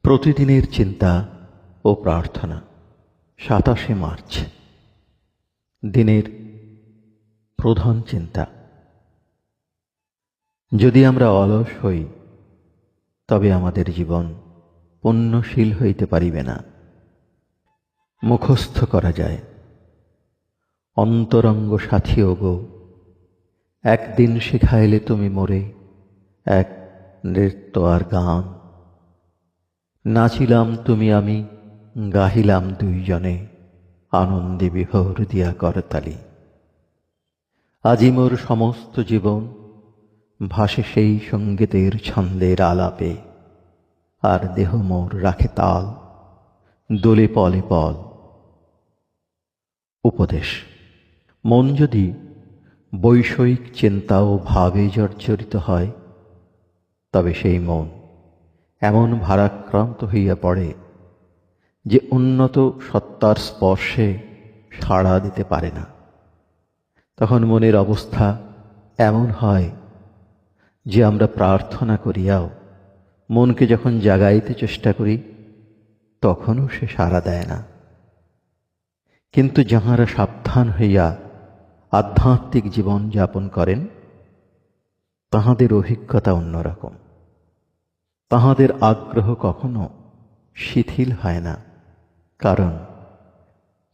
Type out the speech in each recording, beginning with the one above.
প্রতিদিনের চিন্তা ও প্রার্থনা। 27শে মার্চ, দিনের প্রধান চিন্তা। যদি আমরা অলস হই, তবে আমাদের জীবন পুণ্যশীল হইতে পারিবে না। মুখস্থ করা যায়, অন্তরঙ্গ সাথী ওগো, একদিন শিখাইলে তুমি মোরে এক নৃত্য আর গান। নাচিলাম তুমি আমি, গাহিলাম দুইজনে, আনন্দে বিভোর দিয়া করতালি। আজি মোর সমস্ত জীবন ভাসে সেই সঙ্গীতের ছন্দের আলাপে, আর দেহ মোর রাখে তাল, দোলে পলে পল। উপদেশ: মন যদি বৈষয়িক চিন্তা ও ভাবে জর্জরিত হয়, তবে সেই মন এমন ভারাক্রান্ত হইয়া পড়ে যে উন্নত সত্তার স্পর্শে সাড়া দিতে পারে না। তখন মনের অবস্থা এমন হয় যে আমরা প্রার্থনা করিয়াও মনকে যখন জাগাইতে চেষ্টা করি, তখনও সে সাড়া দেয় না। কিন্তু যাহারা সাবধান হইয়া আধ্যাত্মিক জীবন যাপন করেন, তাহাদের অভিজ্ঞতা অন্যরকম। তাহাদের আগ্রহ কখনো শিথিল হয় না, কারণ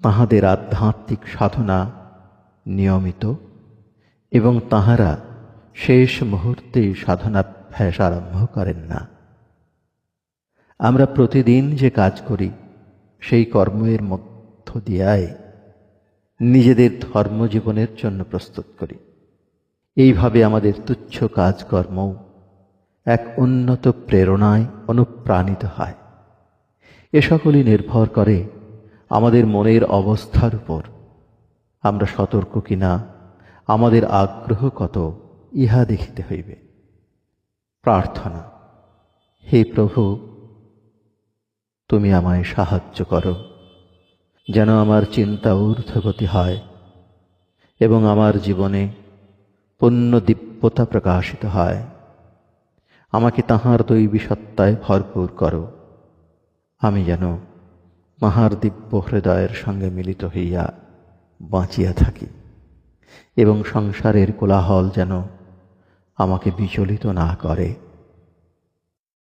তাহাদের আধ্যাত্মিক সাধনা নিয়মিত এবং তাহারা শেষ মুহূর্তে সাধনাভ্যাস আরম্ভ করেন না। আমরা প্রতিদিন যে কাজ করি, সেই কর্মের মধ্য দিয়াই নিজেদের ধর্মজীবনের জন্য প্রস্তুত করি। এইভাবে আমাদের তুচ্ছ কাজকর্ম এক উন্নত প্রেরণায় অনুপ্রাণিত হয়। এ সকলই নির্ভর করে আমাদের মনের অবস্থার উপর। আমরা সতর্ক কিনা, আমাদের আগ্রহ কত, ইহা দেখিতে হইবে। প্রার্থনা: হে প্রভু, তুমি আমায় সাহায্য করো, যেন আমার চিন্তা ঊর্ধ্বগতি হয় এবং আমার জীবনে পুণ্য দিব্যতা প্রকাশিত হয়। আমাকে তাঁহার দৈবী সত্তায় ভরপুর করো, আমি যেন তাঁহার দিব্য হৃদয়ের সঙ্গে মিলিত হইয়া বাঁচিয়া থাকি এবং সংসারের কোলাহল যেন আমাকে বিচলিত না করে।